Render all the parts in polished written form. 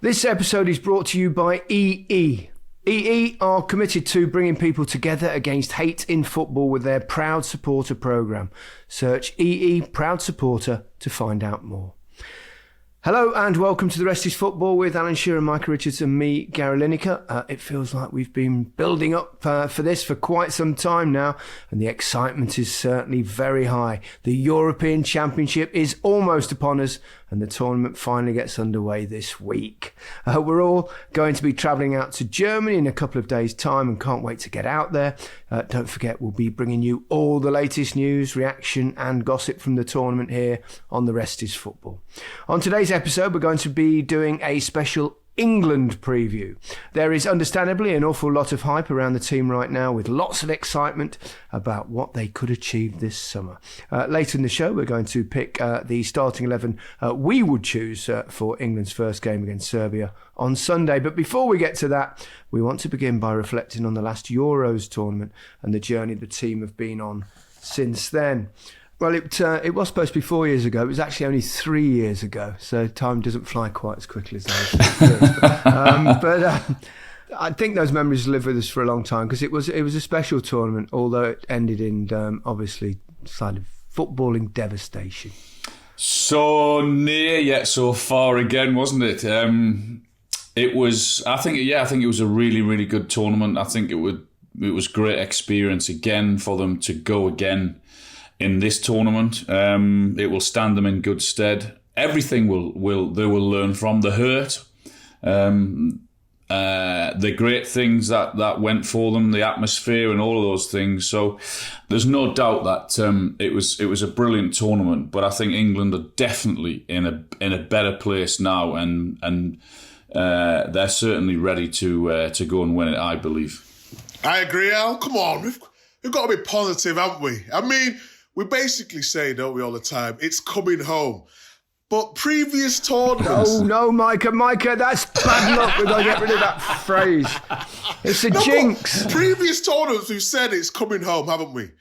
This episode is brought to you by EE. EE are committed to bringing people together against hate in football with their Proud Supporter programme. Search EE Proud Supporter to find out more. Hello and welcome to The Rest is Football with Alan Shearer, Micah Richards and me, Gary Lineker. It feels like we've been building up for this for quite some time now, and the excitement is certainly very high. The European Championship is almost upon us and the tournament finally gets underway this week. We're all going to be travelling out to Germany in a couple of days' time and can't wait to get out there. Don't forget, we'll be bringing you all the latest news, reaction and gossip from the tournament here on The Rest is Football. On today's episode, we're going to be doing a special England preview. There is understandably an awful lot of hype around the team right now, with lots of excitement about what they could achieve this summer. Later in the show, we're going to pick the starting 11 we would choose for England's first game against Serbia on Sunday. But before we get to that, we want to begin by reflecting on the last Euros tournament and the journey the team have been on since then. Well, it was supposed to be 4 years ago. It was actually only 3 years ago, so time doesn't fly quite as quickly as I was. But I think those memories live with us for a long time because it was a special tournament, although it ended in obviously side of footballing devastation. So near yet so far again, wasn't it? It was. I think it was a really, really good tournament. I think it was great experience again for them to go again in this tournament. It will stand them in good stead. Everything they will learn from the hurt, the great things that went for them, the atmosphere and all of those things. So there's no doubt that it was a brilliant tournament. But I think England are definitely in a better place now, and they're certainly ready to go and win it, I believe. I agree, Al. Come on, we've got to be positive, haven't we? I mean, we basically say, don't we, all the time, it's coming home. But previous tournaments... No, Micah, that's bad luck. We've got to get rid of that phrase. It's a jinx. Previous tournaments, we've said it's coming home, haven't we?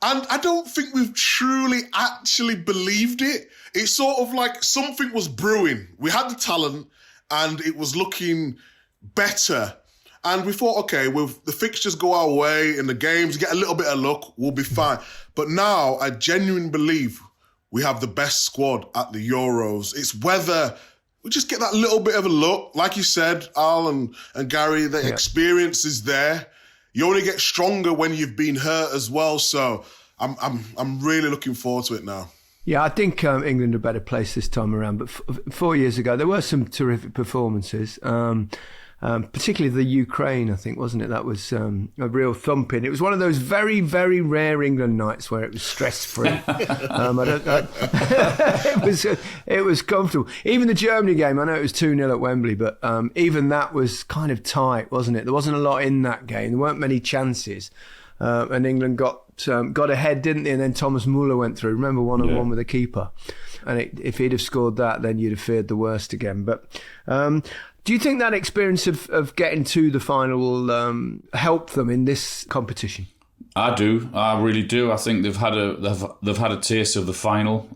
And I don't think we've truly actually believed it. It's sort of like something was brewing. We had the talent and it was looking better. And we thought, okay, with the fixtures go our way and the games, get a little bit of luck, we'll be fine. But now I genuinely believe we have the best squad at the Euros. It's whether we just get that little bit of a luck. Like you said, Al and Gary, the experience is there. You only get stronger when you've been hurt as well. So I'm really looking forward to it now. Yeah, I think England are a better place this time around. But 4 years ago, there were some terrific performances. Particularly the Ukraine, I think, wasn't it? That was a real thumping. It was one of those very, very rare England nights where it was stress-free. It was comfortable. Even the Germany game, I know it was 2-0 at Wembley, but even that was kind of tight, wasn't it? There wasn't a lot in that game. There weren't many chances. And England got ahead, didn't they? And then Thomas Muller went through. Remember, 1-on-1 with the keeper. And if he'd have scored that, then you'd have feared the worst again. But... do you think that experience of getting to the final will help them in this competition? I do. I really do. I think they've had a taste of the final.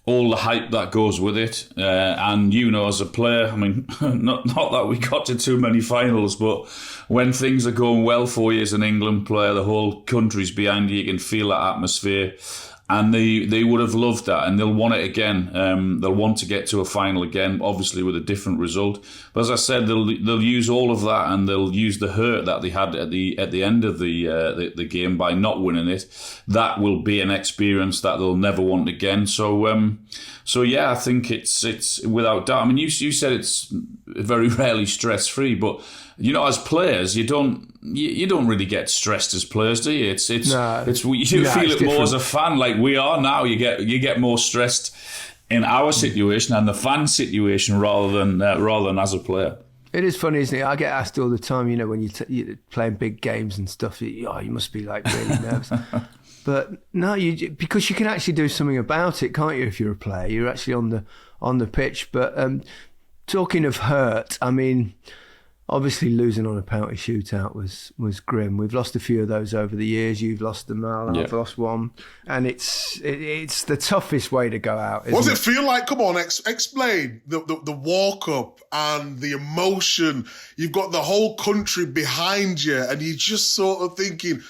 All the hype that goes with it, and as a player, I mean, not that we got to too many finals, but when things are going well for you as an England player, the whole country's behind you. You can feel that atmosphere. And they would have loved that, and they'll want it again. They'll want to get to a final again, obviously with a different result. But as I said, they'll use all of that, and they'll use the hurt that they had at the end of the game by not winning it. That will be an experience that they'll never want again. So yeah, I think it's without doubt. I mean, you said it's very rarely stress free, but as players, you don't really get stressed as players, do you? You feel it more as a fan, like we are now. You get more stressed in our situation and the fan situation rather than as a player. It is funny, isn't it? I get asked all the time, when you're playing big games and stuff, you must be like really nervous. But no, because you can actually do something about it, can't you? If you're a player, you're actually on the pitch. But talking of hurt, I mean, obviously losing on a penalty shootout was grim. We've lost a few of those over the years. You've lost them, Al. I've lost one, and it's the toughest way to go out. What does it feel like? Come on, explain the walk up and the emotion. You've got the whole country behind you, and you're just sort of thinking.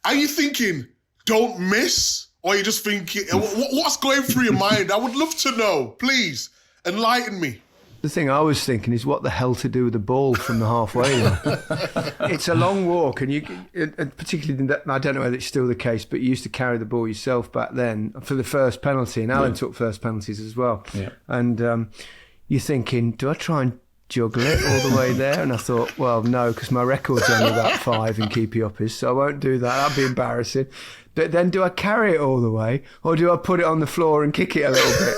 Are you thinking, don't miss? Or are you just thinking, what's going through your mind? I would love to know. Please, enlighten me. The thing I was thinking is what the hell to do with the ball from the halfway line. It's a long walk, and particularly, I don't know whether it's still the case, but you used to carry the ball yourself back then for the first penalty, and Alan took first penalties as well. Yeah. And you're thinking, do I try and juggle it all the way there? And I thought, well, no, because my record's only about 5 in keepy uppers, so I won't do that. That'd be embarrassing. But then do I carry it all the way, or do I put it on the floor and kick it a little bit?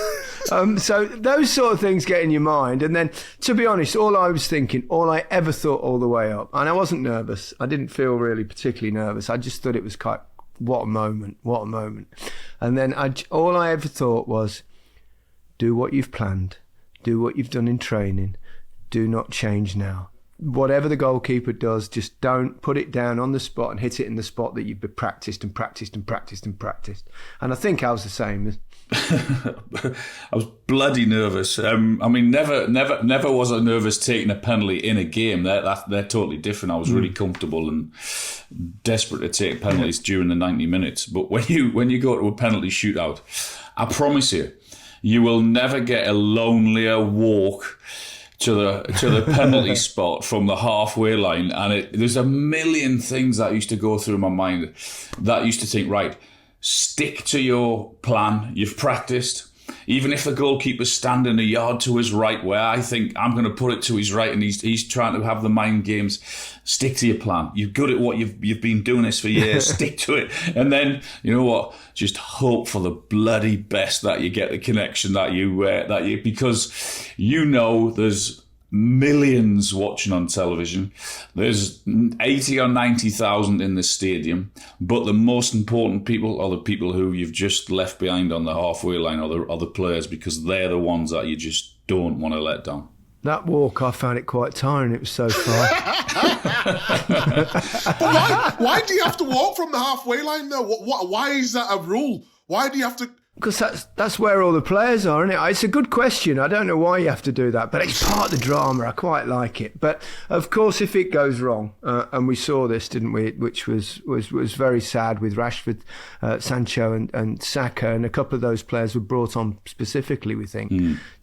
So those sort of things get in your mind. And then, to be honest, all I ever thought all the way up, and I wasn't nervous. I didn't feel really particularly nervous. I just thought it was quite, what a moment. And then all I ever thought was, do what you've planned, do what you've done in training. Do not change now. Whatever the goalkeeper does, just don't put it down on the spot and hit it in the spot that you've practiced and practiced and practiced and practiced. And I think I was the same. I was bloody nervous. I mean, never was I nervous taking a penalty in a game. They're totally different. I was really comfortable and desperate to take penalties during the 90 minutes. But when you go to a penalty shootout, I promise you, you will never get a lonelier walk to the penalty spot from the halfway line, and there's a million things that used to go through my mind that used to think, right, stick to your plan. You've practiced. Even if the goalkeeper's standing a yard to his right, where I think I'm going to put it to his right, and he's trying to have the mind games, stick to your plan. You're good at what you've been doing this for years. Stick to it, and then you know what? Just hope for the bloody best that you get the connection that you because you know there's millions watching on television. There's 80 or 90,000 in the stadium, but the most important people are the people who you've just left behind on the halfway line, or the players, because they're the ones that you just don't want to let down. That walk, I found it quite tiring. It was so far. But why do you have to walk from the halfway line though? Why is that a rule? Why do you have to? Because that's where all the players are, isn't it? It's a good question. I don't know why you have to do that, but it's part of the drama. I quite like it. But of course, if it goes wrong, and we saw this, didn't we? Which was very sad with Rashford, Sancho, and Saka, and a couple of those players were brought on specifically, we think,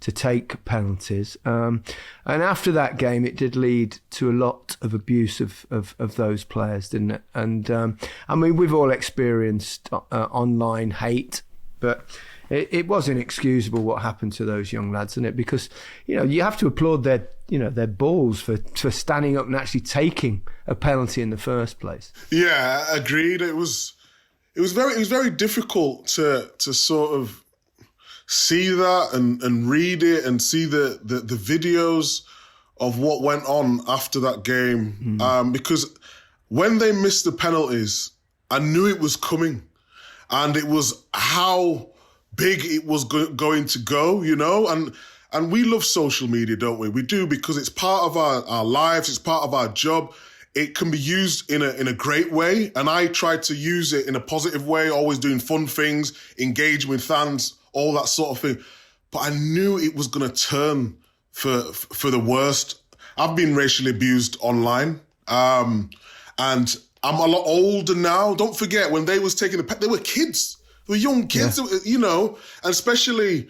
to take penalties. And after that game, it did lead to a lot of abuse of those players, didn't it? And I mean, we've all experienced online hate. But it was inexcusable what happened to those young lads, isn't it? Because you have to applaud their balls for standing up and actually taking a penalty in the first place. Yeah, agreed. It was very difficult to sort of see that and read it and see the videos of what went on after that game. Because when they missed the penalties, I knew it was coming. And it was how big it was going to go, and we love social media, don't we? We do, because it's part of our lives, it's part of our job. It can be used in a great way, and I try to use it in a positive way, always doing fun things, engaging with fans, all that sort of thing. But I knew it was going to turn for the worst. I've been racially abused online, and I'm a lot older now. Don't forget, when they was taking they were kids. They were young kids, and especially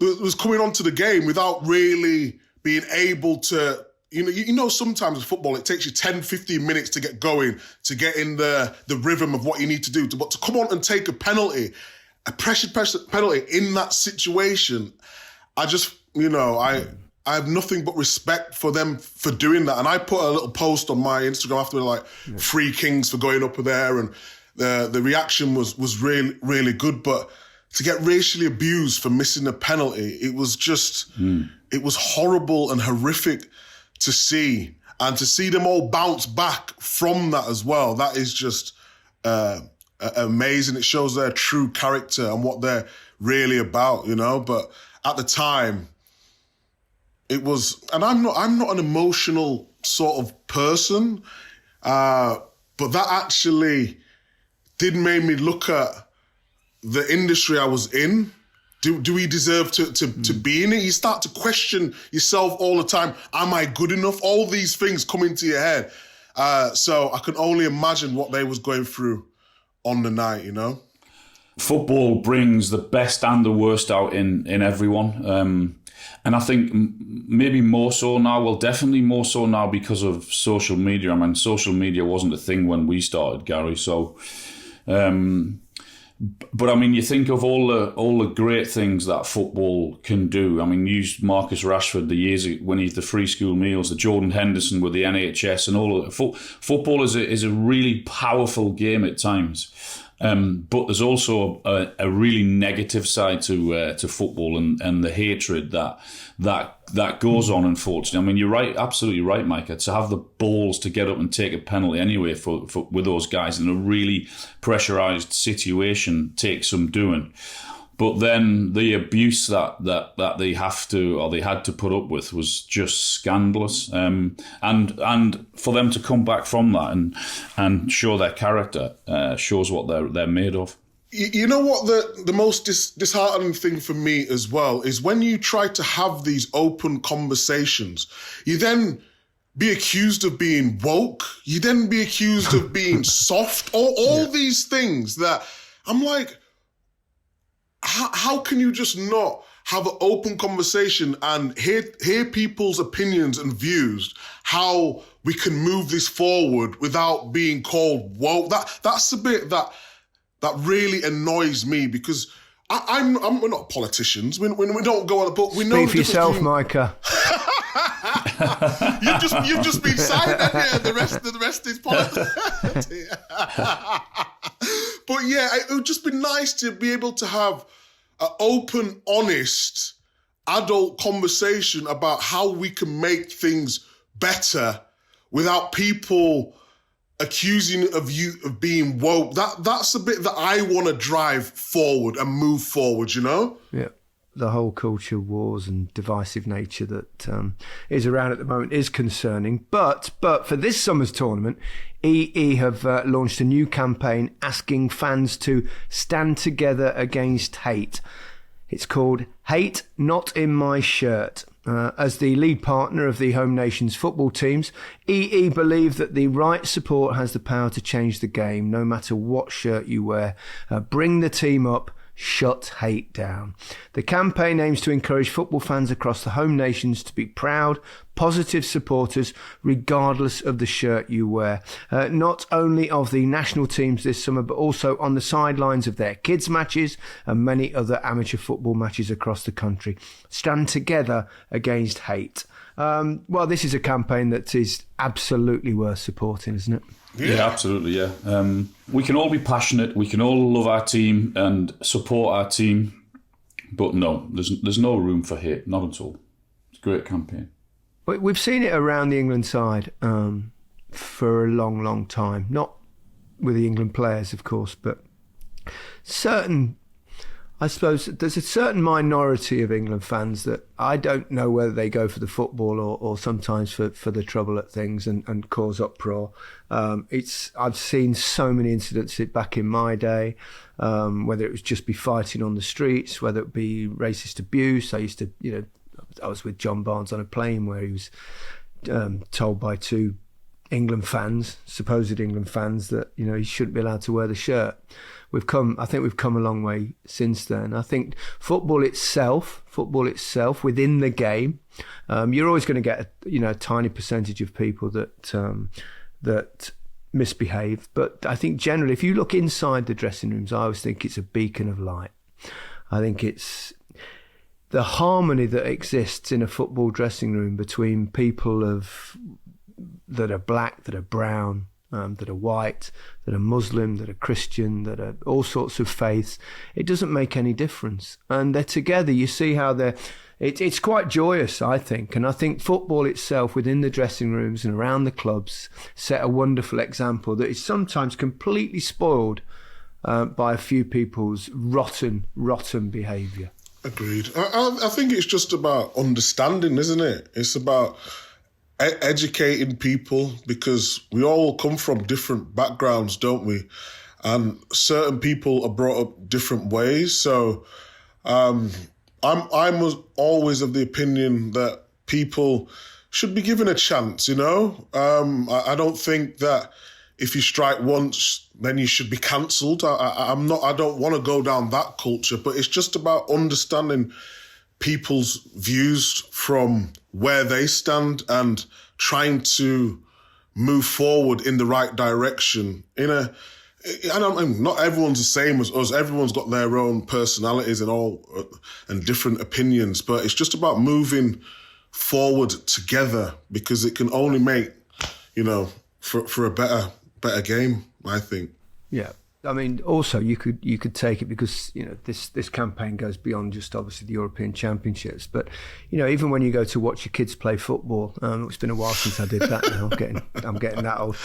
it was coming onto the game without really being able to, sometimes with football, it takes you 10, 15 minutes to get going, to get in the rhythm of what you need to do. But to come on and take a penalty, a pressure penalty in that situation, I just, I have nothing but respect for them for doing that. And I put a little post on my Instagram after, Free Kings for going up there. And the reaction was really, really good. But to get racially abused for missing a penalty, it was just, it was horrible and horrific to see. And to see them all bounce back from that as well, that is just amazing. It shows their true character and what they're really about, But at the time, it was, and I'm not an emotional sort of person. But that actually did make me look at the industry I was in. Do we deserve to be in it? You start to question yourself all the time. Am I good enough? All these things come into your head. So I can only imagine what they was going through on the night, you know? Football brings the best and the worst out in everyone. And I think maybe more so now, well, definitely more so now because of social media. I mean, social media wasn't a thing when we started, Gary. So, but I mean, you think of all the great things that football can do. I mean, use Marcus Rashford the years when he had the free school meals, the Jordan Henderson with the NHS, and all of it. Football is a really powerful game at times. But there's also a really negative side to football and the hatred that goes on, unfortunately. I mean, you're right, absolutely right, Micah. To have the balls to get up and take a penalty anyway for with those guys in a really pressurised situation takes some doing. But then the abuse that they have to, or they had to put up with, was just scandalous. And for them to come back from that and show their character shows what they're made of. You know what the most disheartening thing for me as well is when you try to have these open conversations, you then be accused of being woke. You then be accused of being soft. All these things that I'm like, how can you just not have an open conversation and hear people's opinions and views, how we can move this forward without being called woke? That's the bit that really annoys me, because we're not politicians. We don't go on, but we know. Speak for yourself, Micah. You've just been silent here. The rest is politics. But yeah, it would just be nice to be able to have an open, honest, adult conversation about how we can make things better without people accusing of you of being woke. That's the bit that I want to drive forward and move forward, you know? Yeah. The whole culture wars and divisive nature that is around at the moment is concerning. But for this summer's tournament, EE have launched a new campaign asking fans to stand together against hate. It's called Hate Not In My Shirt. As the lead partner of the home nation's football teams, EE believe that the right support has the power to change the game, no matter what shirt you wear. Bring the team up. Shut hate down. The campaign aims to encourage football fans across the home nations to be proud, positive supporters, regardless of the shirt you wear. Not only of the national teams this summer, but also on the sidelines of their kids' matches and many other amateur football matches across the country. Stand together against hate. Well, this is a campaign that is absolutely worth supporting, isn't it? Yeah, absolutely, yeah. We can all be passionate, we can all love our team and support our team, but no, there's no room for hate, not at all. It's a great campaign. We've seen it around the England side for a long, long time. Not with the England players, of course, but I suppose there's a certain minority of England fans that I don't know whether they go for the football or sometimes for the trouble at things and cause uproar. I've seen so many incidents back in my day, whether it was just be fighting on the streets, whether it be racist abuse. I was with John Barnes on a plane where he was told by two supposed England fans, that he shouldn't be allowed to wear the shirt. I think we've come a long way since then. I think football itself within the game, you're always going to get a tiny percentage of people that misbehave. But I think generally, if you look inside the dressing rooms, I always think it's a beacon of light. I think it's the harmony that exists in a football dressing room between people that are black, that are brown, that are white, that are Muslim, that are Christian, that are all sorts of faiths. It doesn't make any difference. And they're together. You see how it's quite joyous, I think. And I think football itself within the dressing rooms and around the clubs set a wonderful example that is sometimes completely spoiled by a few people's rotten behaviour. Agreed. I think it's just about understanding, isn't it? It's about educating people, because we all come from different backgrounds, don't we? And certain people are brought up different ways. So I'm always of the opinion that people should be given a chance, you know? I don't think that if you strike once, then you should be cancelled. I don't want to go down that culture, but it's just about understanding people's views from where they stand and trying to move forward in the right direction. Not everyone's the same as us. Everyone's got their own personalities and different opinions, but it's just about moving forward together, because it can only make, for a better game, I think. Yeah. I mean, also you could take it because this campaign goes beyond just obviously the European Championships, but even when you go to watch your kids play football, it's been a while since I did that. Now I'm getting that old.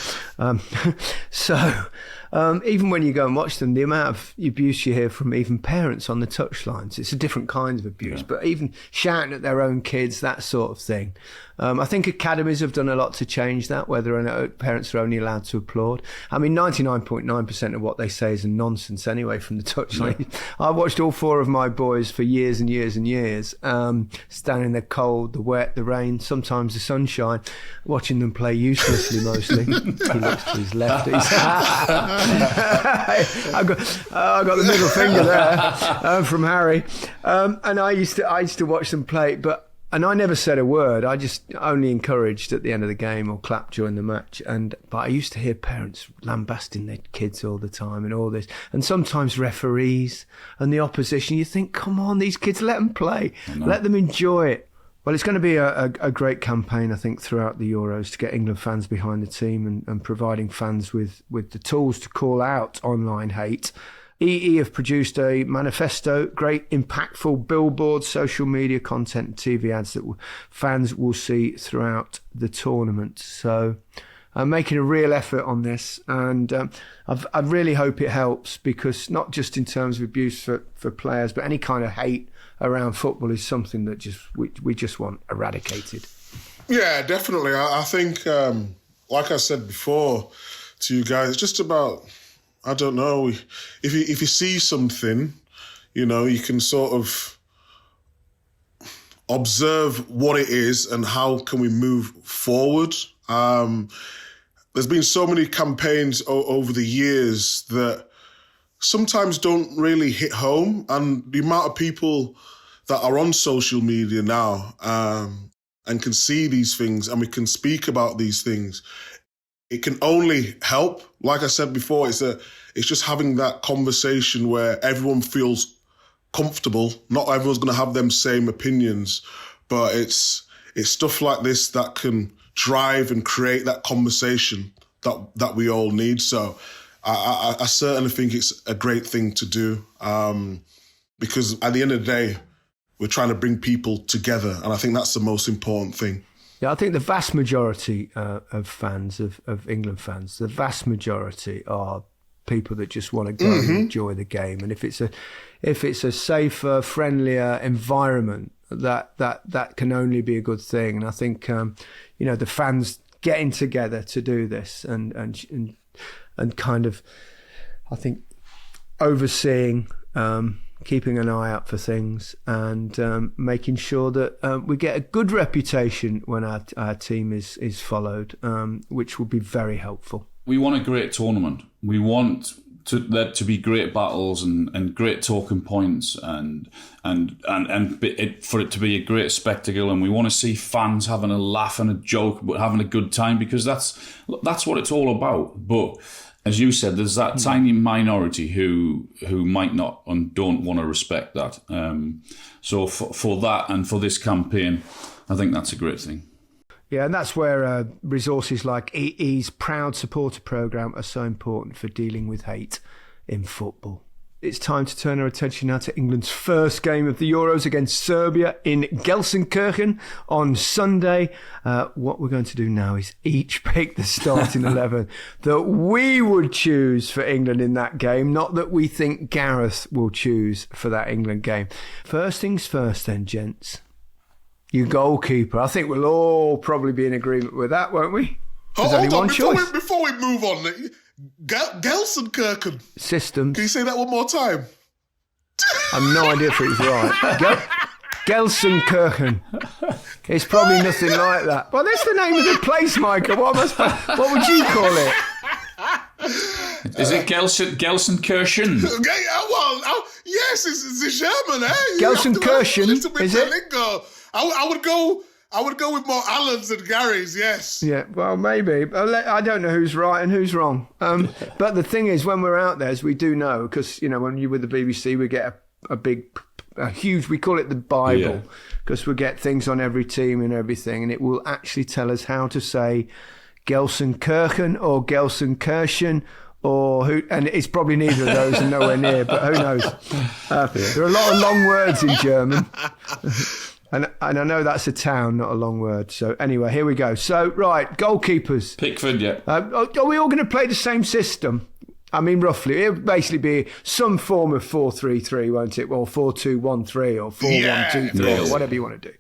Even when you go and watch them, the amount of abuse you hear from even parents on the touchlines, it's a different kind of abuse. Yeah. But even shouting at their own kids, that sort of thing. I think academies have done a lot to change that, whether parents are only allowed to applaud. I mean, 99.9% of what they say is nonsense anyway from the touchline. Yeah. I watched all 4 of my boys for years and years and years, standing in the cold, the wet, the rain, sometimes the sunshine, watching them play uselessly mostly. He looks to his left. I got the middle finger there from Harry. And I used to watch them play, and I never said a word. I just only encouraged at the end of the game or clapped during the match. But I used to hear parents lambasting their kids all the time and all this. And sometimes referees and the opposition. You think, come on, these kids, let them play. Let them enjoy it. Well, it's going to be a great campaign, I think, throughout the Euros to get England fans behind the team and providing fans with the tools to call out online hate. EE have produced a manifesto, great impactful billboards, social media content and TV ads that fans will see throughout the tournament. So I'm making a real effort on this, and I really hope it helps, because not just in terms of abuse for players, but any kind of hate around football is something that we just want eradicated. Yeah, definitely. I think, like I said before to you guys, it's just about, I don't know, if you see something, you can sort of observe what it is and how can we move forward. There's been so many campaigns over the years that sometimes don't really hit home, and the amount of people that are on social media now and can see these things, and we can speak about these things, it can only help. Like I said before, it's just having that conversation where everyone feels comfortable. Not everyone's going to have them same opinions, but it's stuff like this that can drive and create that conversation that we all need. So I certainly think it's a great thing to do, because at the end of the day, we're trying to bring people together, and I think that's the most important thing. Yeah, I think the vast majority of fans, of England fans, the vast majority are people that just want to go and enjoy the game. And if it's a safer, friendlier environment, that can only be a good thing. And I think the fans getting together to do this and kind of, I think, overseeing, keeping an eye out for things, and making sure that we get a good reputation when our team is followed, which will be very helpful. We want a great tournament. We want there to be great battles and great talking points and for it to be a great spectacle. And we want to see fans having a laugh and a joke, but having a good time, because that's what it's all about. But as you said, there's that tiny minority who might not and don't want to respect that. So for that and for this campaign, I think that's a great thing. Yeah, and that's where resources like EE's Proud Supporter Programme are so important for dealing with hate in football. It's time to turn our attention now to England's first game of the Euros against Serbia in Gelsenkirchen on Sunday. What we're going to do now is each pick the starting 11 that we would choose for England in that game, not that we think Gareth will choose for that England game. First things first then, gents. Your goalkeeper. I think we'll all probably be in agreement with that, won't we? There's only one choice. Before we move on, Gelsenkirchen. Systems. Can you say that one more time? I've no idea if it's right. Gelsenkirchen. It's probably nothing like that. Well, that's the name of the place, Micah. What would you call it? Is it Gelsenkirchen? Yes, it's German, eh? Gelsenkirchen, is it? Lingo. I would go with more Alan's and Gary's, yes. Yeah, well, maybe. I don't know who's right and who's wrong. But the thing is, when we're out there, as we do know, because, when you're with the BBC, we get a huge, we call it the Bible, because we get things on every team and everything, and it will actually tell us how to say Gelsenkirchen or Gelsenkirchen, or who, and it's probably neither of those and nowhere near, but who knows? There are a lot of long words in German. And I know that's a town, not a long word. So anyway, here we go. So, right, goalkeepers. Pickford, yeah. Are we all going to play the same system? I mean, roughly. It'll basically be some form of 4-3-3, won't it? Or 4-2-1-3 or 4-1-2-3 or whatever you want to do.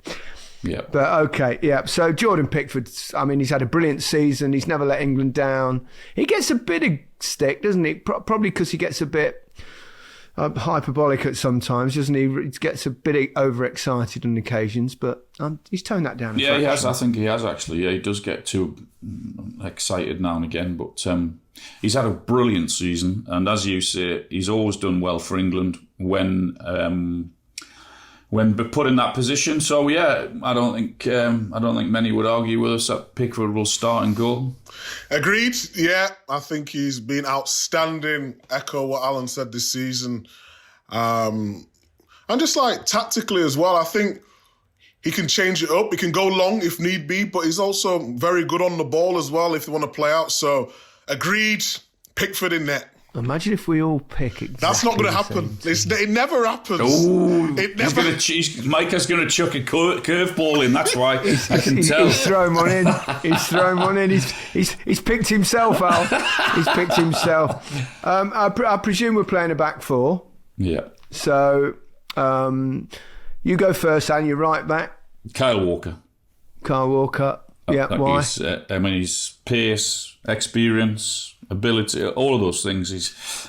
Yeah. But okay, yeah. So Jordan Pickford, he's had a brilliant season. He's never let England down. He gets a bit of stick, doesn't he? Probably because he gets a bit hyperbolic at sometimes, doesn't he? He gets a bit overexcited on occasions, but he's toned that down. Yeah, he has. I think he has, actually. Yeah, he does get too excited now and again, but he's had a brilliant season, and as you say, he's always done well for England when put in that position. So yeah, I don't think many would argue with us that Pickford will start and goal. Agreed. Yeah, I think he's been outstanding. Echo what Alan said this season, and just like tactically as well. I think he can change it up. He can go long if need be, but he's also very good on the ball as well if they want to play out. So agreed. Pickford in net. Imagine if we all pick exactly. That's not going to happen. It never happens. Oh, it never. Micah's going to chuck a curveball in. That's why I can tell. He's thrown one in. He's picked himself, Al. He's picked himself. I presume we're playing a back four. Yeah. So you go first, and you're right back. Kyle Walker. Yeah. Why? His pace, experience, ability, all of those things.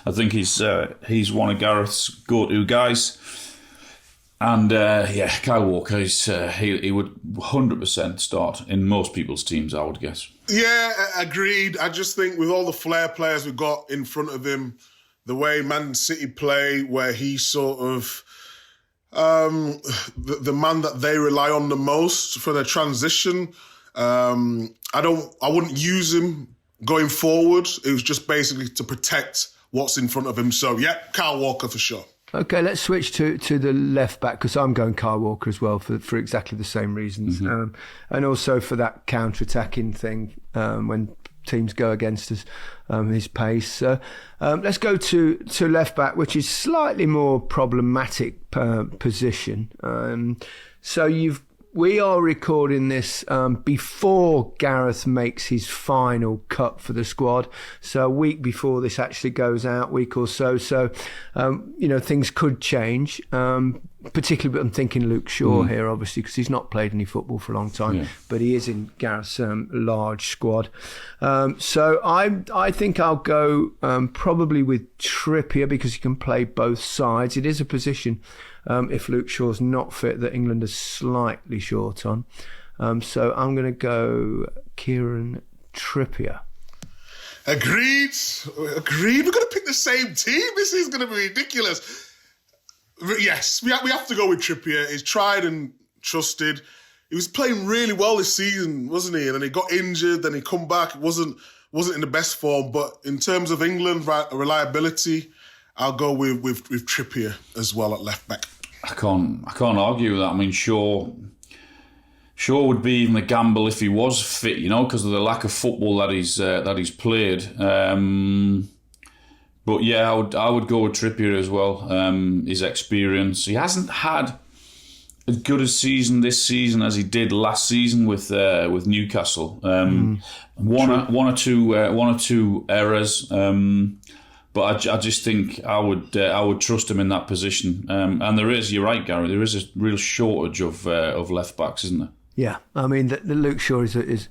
I think he's one of Gareth's go-to guys, and Kyle Walker. He would 100% start in most people's teams, I would guess. Yeah, agreed. I just think with all the flair players we've got in front of him, the way Man City play, where he's sort of the man that they rely on the most for their transition. I wouldn't use him going forward. It was just basically to protect what's in front of him. So, yeah, Kyle Walker for sure. Okay, let's switch to the left back, because I'm going Kyle Walker as well for exactly the same reasons. Mm-hmm. And also for that counter-attacking thing when teams go against us, his pace. So let's go to left back, which is slightly more problematic position. We are recording this before Gareth makes his final cut for the squad. So a week before this actually goes out, week or so. So, things could change. Particularly, I'm thinking Luke Shaw here, obviously, because he's not played any football for a long time, but he is in Gareth's large squad. So I think I'll go probably with Trippier, because he can play both sides. It is a position, if Luke Shaw's not fit, that England is slightly short on. So I'm going to go Kieran Trippier. Agreed. We're going to pick the same team. This is going to be ridiculous. Yes, we have to go with Trippier. He's tried and trusted. He was playing really well this season, wasn't he? And then he got injured, then he come back. It wasn't in the best form. But in terms of England reliability, I'll go with Trippier as well at left back. I can't argue with that. I mean, Shaw would be even a gamble if he was fit, because of the lack of football that he's played. But yeah, I would go with Trippier as well. His experience. He hasn't had as good a season this season as he did last season with Newcastle. One or two errors, But I just think I would trust him in that position. And you're right, Gary. There is a real shortage of left backs, isn't there? Yeah, I mean, the Luke Shaw is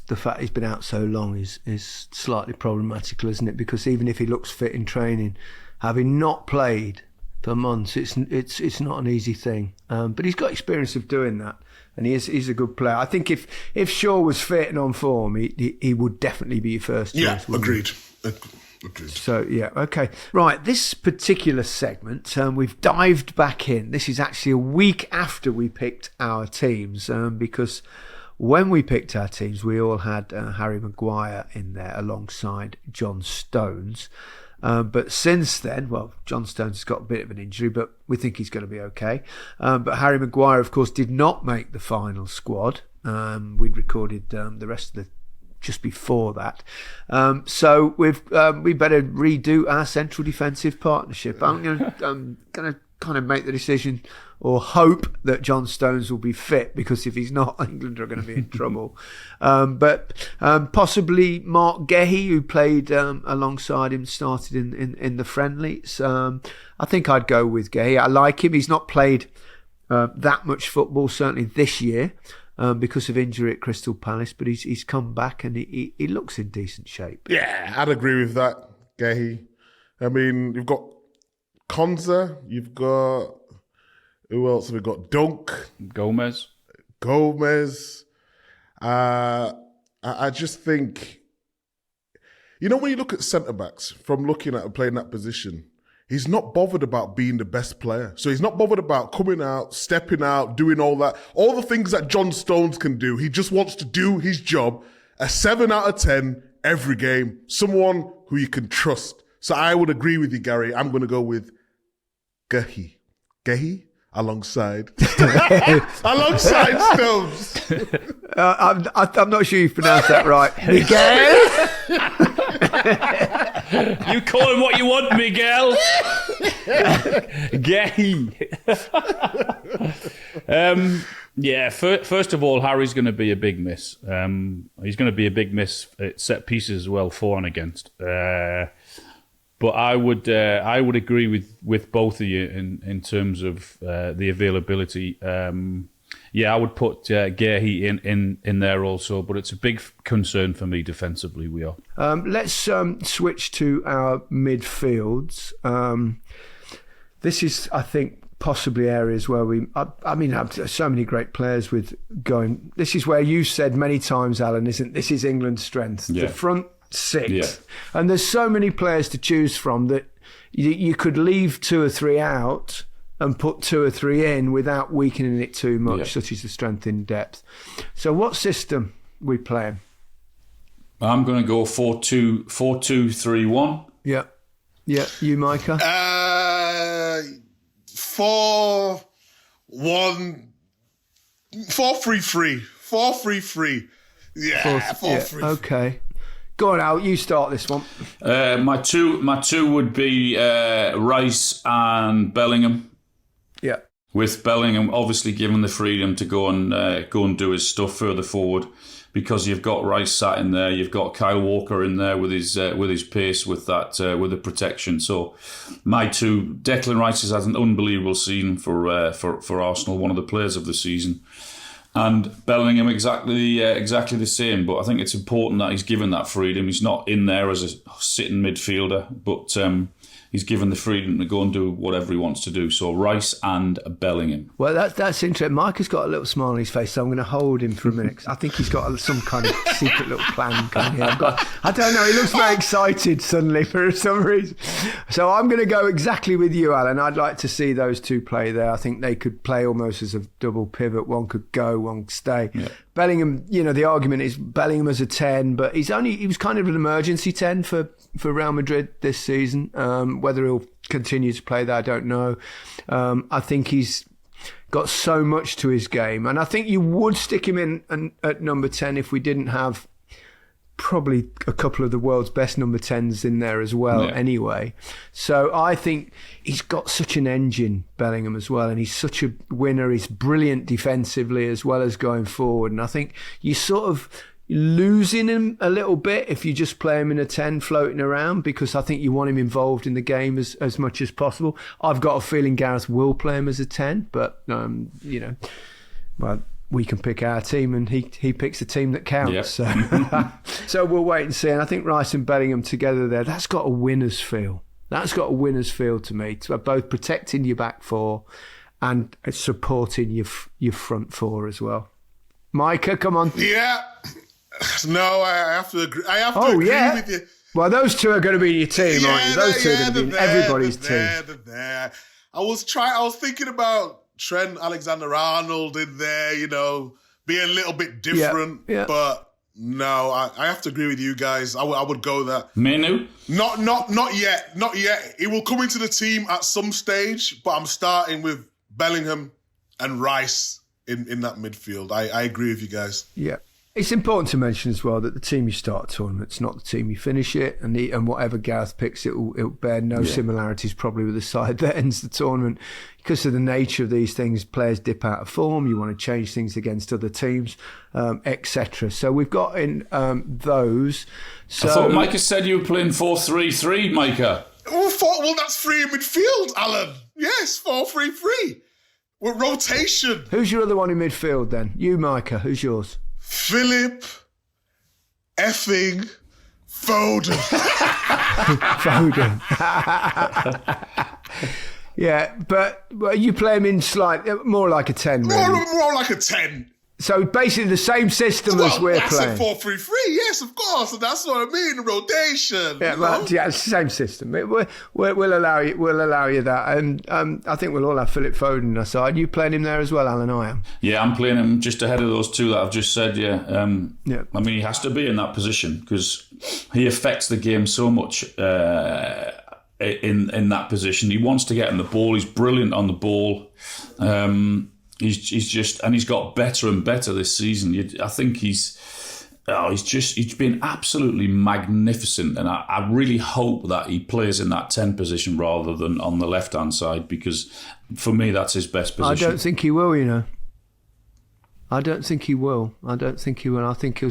the fact he's been out so long is slightly problematical, isn't it? Because even if he looks fit in training, having not played for months, it's not an easy thing. But he's got experience of doing that, and he's a good player. I think if Shaw was fit and on form, he would definitely be your first choice. Yeah, agreed. So, yeah, okay. Right, this particular segment, we've dived back in. This is actually a week after we picked our teams, because when we picked our teams, we all had Harry Maguire in there alongside John Stones. But since then, well, John Stones has got a bit of an injury, but we think he's going to be okay. But Harry Maguire, of course, did not make the final squad. We'd recorded the rest of the just before that. So we better redo our central defensive partnership. I'm going to kind of make the decision or hope that John Stones will be fit, because if he's not, England are going to be in trouble. But possibly Mark Gehi, who played alongside him, started in the friendlies. I think I'd go with Gehi. I like him. He's not played that much football, certainly this year, because of injury at Crystal Palace, but he's come back and he looks in decent shape. Yeah, I'd agree with that, Gehi. I mean, you've got Konza, you've got... Who else have we got? Dunk. Gomez. I just think... You know, when you look at centre-backs, from looking at and playing that position, he's not bothered about being the best player. So he's not bothered about coming out, stepping out, doing all that. All the things that John Stones can do. He just wants to do his job. A 7 out of 10 every game. Someone who you can trust. So I would agree with you, Gary. I'm going to go with Gehi. Gehi? Alongside Stones. I'm not sure you've pronounced that right. Miguel? You call him what you want, Miguel. Gay. Yeah, first of all, Harry's going to be a big miss. He's going to be a big miss at set pieces as well, for and against. But I would agree with both of you in terms of the availability. I would put Gehi in there also, but it's a big concern for me defensively. We are. Let's switch to our midfields. This is, I think, possibly areas where I mean, have so many great players with going. This is where you said many times, Alan, this is England's strength. Yeah. The front six. Yeah. And there's so many players to choose from that you could leave 2 or 3 out and put 2 or 3 in without weakening it too much, such as the strength in depth. So what system we playing? I'm going to go 4-2-3-1. Yeah. Yeah, you, Micah? 4-1... 4-3-3. 4-3-3. Yeah, 4-3-3. Okay. Go on, Al, you start this one. My two would be Rice and Bellingham. Yeah. With Bellingham obviously given the freedom to go and do his stuff further forward, because you've got Rice sat in there, you've got Kyle Walker in there with his pace, with the protection. So my two, Declan Rice has had an unbelievable season for Arsenal, one of the players of the season. And Bellingham exactly the same, but I think it's important that he's given that freedom. He's not in there as a sitting midfielder, but he's given the freedom to go and do whatever he wants to do. So Rice and Bellingham. Well, that's interesting. Micah's got a little smile on his face, so I'm going to hold him for a minute. I think he's got some kind of secret little plan going here. I don't know, he looks very excited suddenly for some reason. So I'm going to go exactly with you, Alan. I'd like to see those two play there. I think they could play almost as a double pivot. One could go, one could stay. Yeah. Bellingham, the argument is Bellingham as a 10, but he was kind of an emergency 10 for Real Madrid this season. Whether he'll continue to play that, I don't know. I think he's got so much to his game, and I think you would stick him in at number 10 if we didn't have probably a couple of the world's best number 10s in there as well anyway. So I think he's got such an engine, Bellingham, as well, and he's such a winner. He's brilliant defensively as well as going forward, and I think you sort of losing him a little bit if you just play him in a 10 floating around, because I think you want him involved in the game as much as possible. I've got a feeling Gareth will play him as a 10, but, well, we can pick our team and he picks the team that counts. Yep. So. So we'll wait and see. And I think Rice and Bellingham together there, that's got a winner's feel. That's got a winner's feel to me. To both protecting your back four and supporting your front four as well. Micah, come on. Yeah. No, I have to agree. With you. Well, those two are going to be in your team, aren't you? Those two are going to be in everybody's team. I was thinking about Trent Alexander-Arnold in there, be a little bit different. Yeah. But no, I have to agree with you guys. I would go that. Menu? Not yet. Not yet. It will come into the team at some stage, but I'm starting with Bellingham and Rice in that midfield. I agree with you guys. Yeah. It's important to mention as well that the team you start a tournament's not the team you finish it, and whatever Gareth picks, it'll bear no similarities probably with the side that ends the tournament. Because of the nature of these things, players dip out of form, you want to change things against other teams, etc. So we've got in those. So, I thought Micah said you were playing 4-3-3, Micah. Well, that's three in midfield, Alan. Yes, 4-3-3. With rotation. Who's your other one in midfield then? You, Micah, who's yours? Philip effing Foden. Foden. Yeah, but you play him in more like a 10, really. More like a 10. So basically the same system as we're playing. That's a 4-3-3, yes, of course. And that's what I mean, rotation. Yeah, well, yeah, it's the same system. We'll allow you that. And I think we'll all have Philip Foden on our side. You playing him there as well, Alan? I am. Yeah, I'm playing him just ahead of those two that I've just said, yeah. Yeah. I mean, he has to be in that position because he affects the game so much in that position. He wants to get in the ball. He's brilliant on the ball. He's got better and better this season. I think he's been absolutely magnificent, and I really hope that he plays in that 10 position rather than on the left hand side, because for me that's his best position. I don't think he will. I don't think he will. I think he'll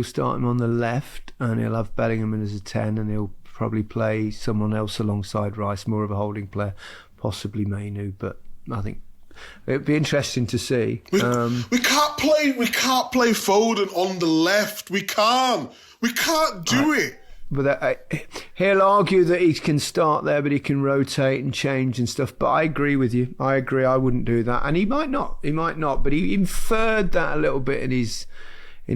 start him on the left, and he'll have Bellingham in as a 10, and he'll probably play someone else alongside Rice, more of a holding player, possibly Mainu. But I think it'd be interesting to see. We can't play Foden on the left. We can't do it. But he'll argue that he can start there, but he can rotate and change and stuff. But I agree with you. I agree. I wouldn't do that, and he might not. But he inferred that a little bit in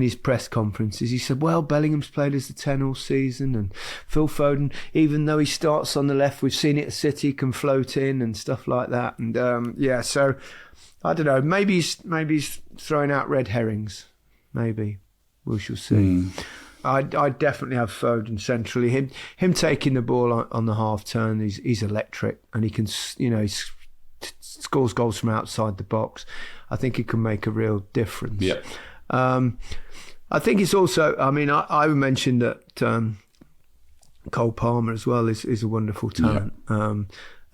his press conferences. He said, well, Bellingham's played as the 10 all season, and Phil Foden, even though he starts on the left, we've seen it at City, can float in and stuff like that. And so I don't know. Maybe he's throwing out red herrings. Maybe. We shall see. I'd definitely have Foden centrally. Him taking the ball on the half turn, he's electric, and he can, he scores goals from outside the box. I think he can make a real difference. Yeah. I think it's also, I mentioned that Cole Palmer as well is a wonderful talent. Yeah.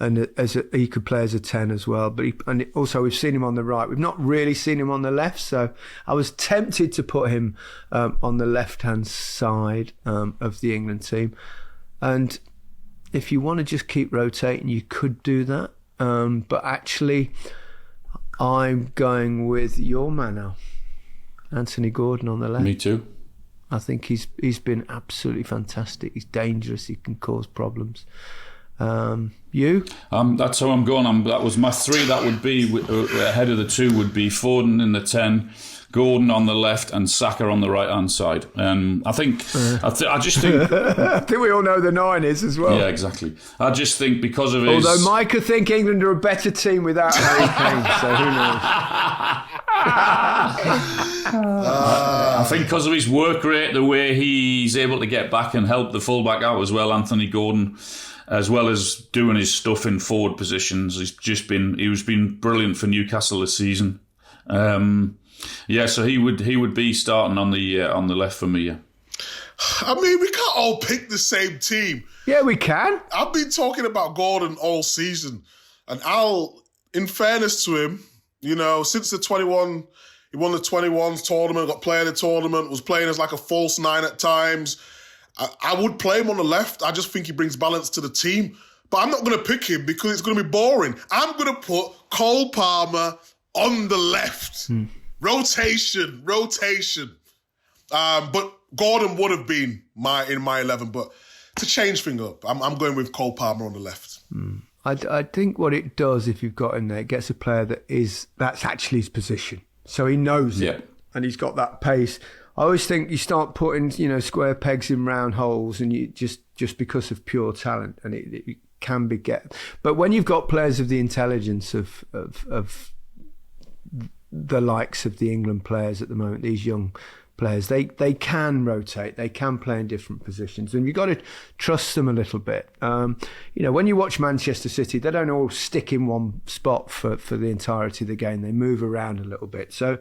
And he could play as a 10 as well. But also we've seen him on the right. We've not really seen him on the left. So I was tempted to put him on the left-hand side of the England team. And if you want to just keep rotating, you could do that. But actually, I'm going with your man now. Anthony Gordon on the left. Me too. I think he's been absolutely fantastic. He's dangerous. He can cause problems. You? That's how I'm going. That was my three. That would be ahead of the two would be Foden in the 10, Gordon on the left, and Saka on the right hand side. I just think. I think we all know the 9 is as well. Yeah, exactly. I just think because of his. Although Micah think England are a better team without Harry Kane, so who knows? I think because of his work rate, the way he's able to get back and help the fullback out as well, Anthony Gordon, as well as doing his stuff in forward positions, he's been brilliant for Newcastle this season. So he would be starting on the left for me. Yeah. I mean, we can't all pick the same team. Yeah, we can. I've been talking about Gordon all season, and in fairness to him, since the 21 He won the 21s tournament, got player of the tournament, was playing as like a false nine at times. I would play him on the left. I just think he brings balance to the team. But I'm not going to pick him because it's going to be boring. I'm going to put Cole Palmer on the left. Rotation. But Gordon would have been in my 11. But to change things up, I'm going with Cole Palmer on the left. I think what it does, if you've got him there, it gets a player that's actually his position. So he knows it, and he's got that pace. I always think you start putting, square pegs in round holes, and you just because of pure talent, and it can be But when you've got players of the intelligence of the likes of the England players at the moment, these young players, they can rotate, they can play in different positions, and you've got to trust them a little bit. When you watch Manchester City, they don't all stick in one spot for the entirety of the game. They move around a little bit. So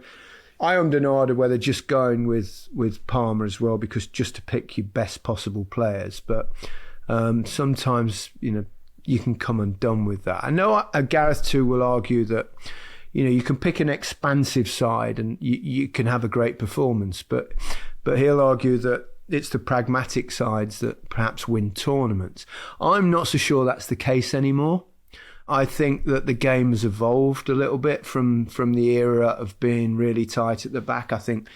I am denied whether just going with Palmer as well, because just to pick your best possible players. But sometimes, you can come undone with that. I know Gareth too will argue that, you can pick an expansive side and you can have a great performance, but he'll argue that it's the pragmatic sides that perhaps win tournaments. I'm not so sure that's the case anymore. I think that the game has evolved a little bit from the era of being really tight at the back. I think,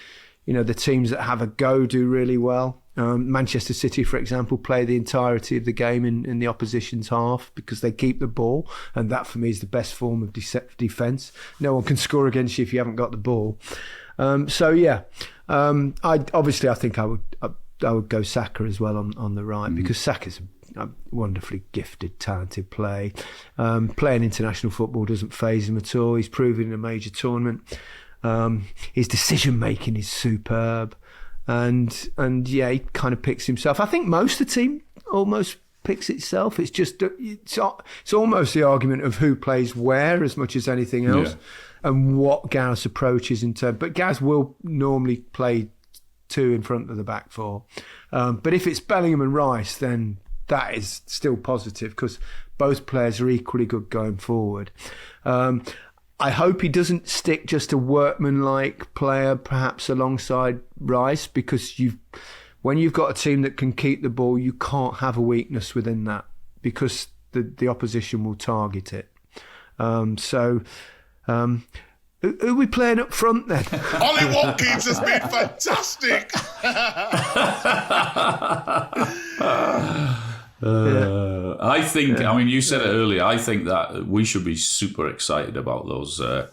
the teams that have a go do really well. Manchester City, for example, play the entirety of the game in the opposition's half because they keep the ball, and that for me is the best form of defence. No one can score against you if you haven't got the ball. I think I would go Saka as well on the right, because Saka's a wonderfully gifted, talented player. Playing international football doesn't faze him at all. He's proven in a major tournament. His decision making is superb. And he kind of picks himself. I think most of the team almost picks itself. It's just it's almost the argument of who plays where as much as anything else, and what Gareth's approach is in turn. But Gareth will normally play two in front of the back four. But if it's Bellingham and Rice, then that is still positive because both players are equally good going forward. I hope he doesn't stick just a workman-like player, perhaps alongside Rice, because when you've got a team that can keep the ball, you can't have a weakness within that because the opposition will target it. Who are we playing up front then? Ollie Watkins has been fantastic. I think, you said it earlier, I think that we should be super excited about those, our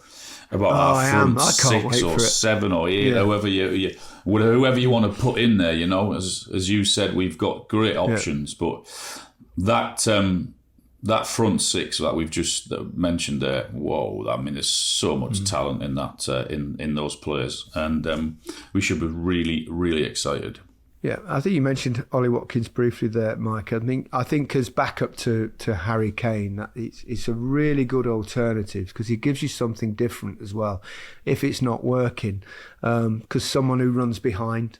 front six or seven or eight, whoever you want to put in there, as you said, we've got great options, but that front six that we've just mentioned there, there's so much talent in that, in those players, and we should be really, really excited. Yeah, I think you mentioned Ollie Watkins briefly there, Mike. I think as backup to Harry Kane, that it's a really good alternative because he gives you something different as well if it's not working. Because someone who runs behind,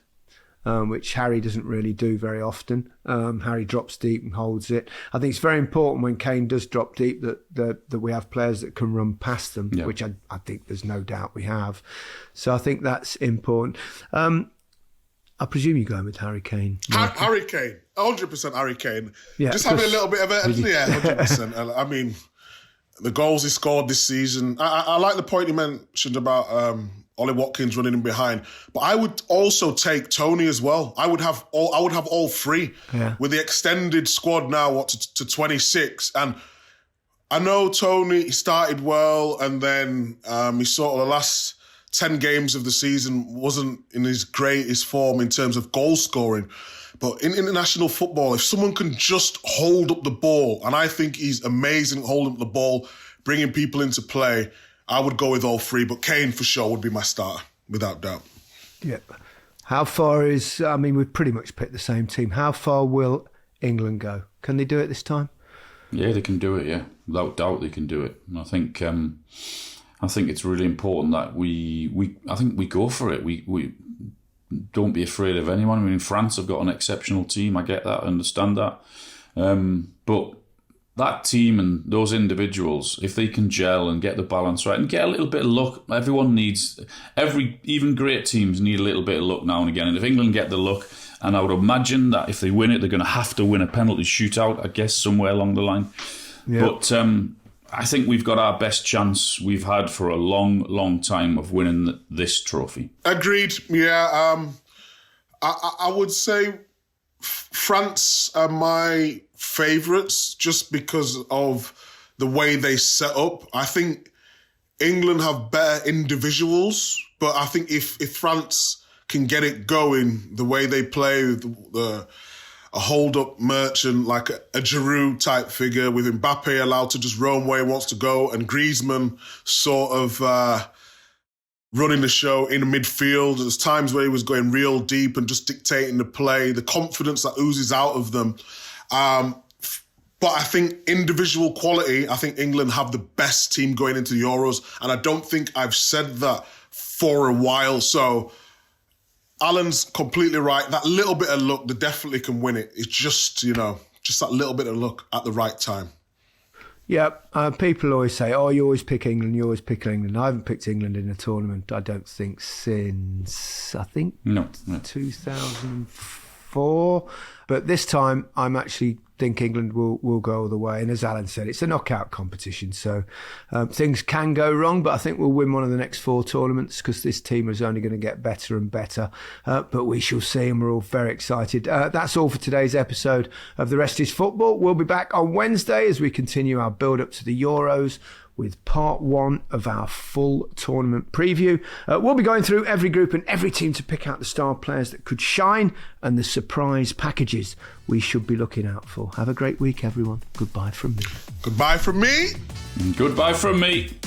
which Harry doesn't really do very often. Harry drops deep and holds it. I think it's very important when Kane does drop deep that we have players that can run past them, which I think there's no doubt we have. So I think that's important. I presume you're going with Harry Kane. Harry Kane, 100% Harry Kane. Yeah, just having a little bit of it. Yeah, 100%. The goals he scored this season. I like the point you mentioned about Ollie Watkins running in behind, but I would also take Tony as well. I would have all three with the extended squad now to 26. And I know Tony started well, and then he sort of the last 10 games of the season wasn't in his greatest form in terms of goal scoring. But in international football, if someone can just hold up the ball, and I think he's amazing at holding up the ball, bringing people into play, I would go with all three. But Kane for sure would be my starter, without doubt. Yeah. How far we've pretty much picked the same team. How far will England go? Can they do it this time? Yeah, they can do it, yeah. Without doubt they can do it. And I think it's really important that we go for it. We don't be afraid of anyone. France have got an exceptional team. I get that, I understand that. But that team and those individuals, if they can gel and get the balance right and get a little bit of luck, everyone needs, even great teams need a little bit of luck now and again. And if England get the luck, and I would imagine that if they win it, they're going to have to win a penalty shootout, I guess, somewhere along the line. Yeah. But I think we've got our best chance we've had for a long, long time of winning this trophy. Agreed, yeah. I would say France are my favourites just because of the way they set up. I think England have better individuals, but I think if France can get it going the way they play, a hold-up merchant like a Giroud type figure with Mbappe allowed to just roam where he wants to go and Griezmann sort of running the show in midfield. There's times where he was going real deep and just dictating the play, the confidence that oozes out of them. But I think individual quality, I think England have the best team going into the Euros. And I don't think I've said that for a while. So Alan's completely right. That little bit of luck, they definitely can win it. It's just, just that little bit of luck at the right time. Yeah, people always say, you always pick England, you always pick England. I haven't picked England in a tournament, I don't think, since, 2004. But this time, I'm actually think England will go all the way. And as Alan said, it's a knockout competition, so things can go wrong, but I think we'll win one of the next 4 tournaments because this team is only going to get better and better. But we shall see, and we're all very excited. That's all for today's episode of The Rest is Football. We'll be back on Wednesday as we continue our build-up to the Euros with part 1 of our full tournament preview. We'll be going through every group and every team to pick out the star players that could shine and the surprise packages we should be looking out for. Have a great week, everyone. Goodbye from me. Goodbye from me. Goodbye from me.